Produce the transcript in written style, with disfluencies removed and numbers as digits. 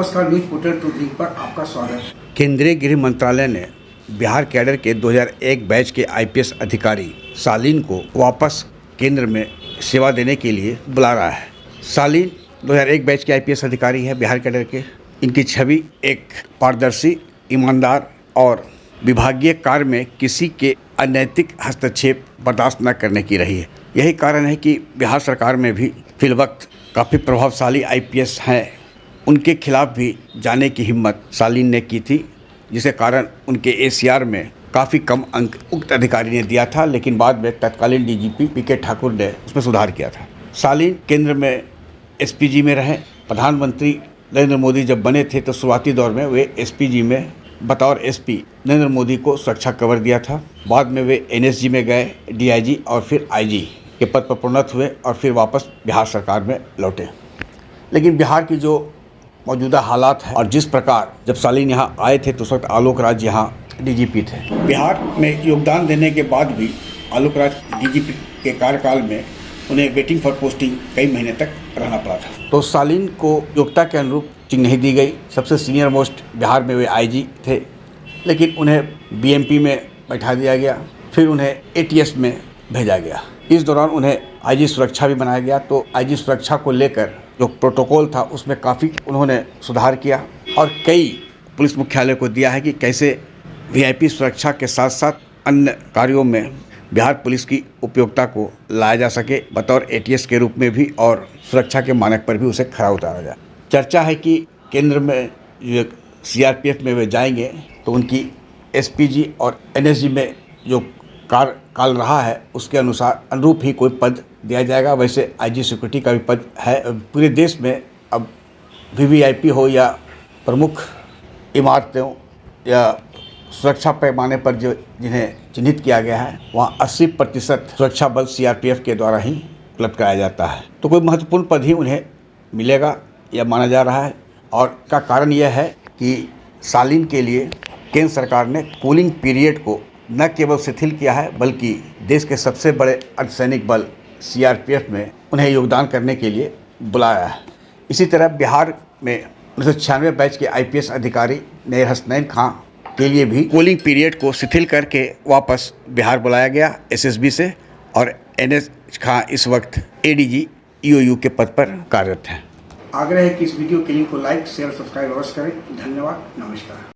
नमस्कार, news portal to drink पर आपका स्वागत। केंद्रीय गृह मंत्रालय ने बिहार कैडर के 2001 बैच के आईपीएस अधिकारी सालीन को वापस केंद्र में सेवा देने के लिए बुला रहा है। सालीन 2001 बैच के आईपीएस अधिकारी है बिहार कैडर के। इनकी छवि एक पारदर्शी, ईमानदार और विभागीय कार्य में किसी के अनैतिक हस्तक्षेप बर्दाश्त न करने की रही है। यही कारण है कि बिहार सरकार में भी फिलवक्त काफ़ी प्रभावशाली आईपीएस हैं। उनके खिलाफ भी जाने की हिम्मत सालीन ने की थी, जिसके कारण उनके एसीआर में काफ़ी कम अंक उक्त अधिकारी ने दिया था, लेकिन बाद में तत्कालीन डीजीपी पीके ठाकुर ने उसमें सुधार किया था। सालीन केंद्र में एसपीजी में रहे। प्रधानमंत्री नरेंद्र मोदी जब बने थे तो शुरुआती दौर में वे एसपीजी में बतौर एसपी नरेंद्र मोदी को सुरक्षा कवर दिया था। बाद में वे एनएसजी में गए, डीआईजी और फिर आईजी के पद पर प्रोन्नत हुए और फिर वापस बिहार सरकार में लौटे। लेकिन बिहार की जो मौजूदा हालात है और जिस प्रकार जब सालीन यहाँ आए थे तो उस वक्त आलोक राज यहाँ डीजीपी थे। बिहार में योगदान देने के बाद भी आलोक राज डीजीपी के कार्यकाल में उन्हें वेटिंग फॉर पोस्टिंग कई महीने तक रहना पड़ा था। तो सालीन को योग्यता के अनुरूप पोस्टिंग नहीं दी गई। सबसे सीनियर मोस्ट बिहार में वे आईजी थे, लेकिन उन्हें बीएमपी में बैठा दिया गया, फिर उन्हें एटीएस में भेजा गया। इस दौरान उन्हें आईजी सुरक्षा भी बनाया गया। तो आईजी सुरक्षा को लेकर जो प्रोटोकॉल था उसमें काफ़ी उन्होंने सुधार किया और कई पुलिस मुख्यालय को दिया है कि कैसे वीआईपी सुरक्षा के साथ साथ अन्य कार्यों में बिहार पुलिस की उपयोगिता को लाया जा सके, बतौर एटीएस के रूप में भी और सुरक्षा के मानक पर भी उसे खरा उतारा जाए। चर्चा है कि केंद्र में जो सीआरपीएफ में वे जाएंगे तो उनकी एसपीजी और एनएसजी में जो कार्यकाल रहा है उसके अनुरूप ही कोई पद दिया जाएगा। वैसे आईजी सिक्योरिटी का भी पद है। पूरे देश में अब वीवीआईपी हो या प्रमुख इमारतों या सुरक्षा पैमाने पर जो जिन्हें चिन्हित किया गया है वहाँ 80% सुरक्षा बल सीआरपीएफ के द्वारा ही उपलब्ध कराया जाता है। तो कोई महत्वपूर्ण पद ही उन्हें मिलेगा यह माना जा रहा है। और इसका कारण यह है कि सालीन के लिए केंद्र सरकार ने कूलिंग पीरियड को न केवल शिथिल किया है, बल्कि देश के सबसे बड़े अर्धसैनिक बल सीआरपीएफ में उन्हें योगदान करने के लिए बुलाया है। इसी तरह बिहार में 1996 बैच के आईपीएस अधिकारी नैर हसनैन खां के लिए भी कूलिंग पीरियड को शिथिल करके वापस बिहार बुलाया गया एसएसबी से, और एनएस खां इस वक्त एडीजी ईओयू के पद पर कार्यरत हैं। आग्रह है कि इस वीडियो के लिंक को लाइक, शेयर, सब्सक्राइब अवश्य करें। धन्यवाद, नमस्कार।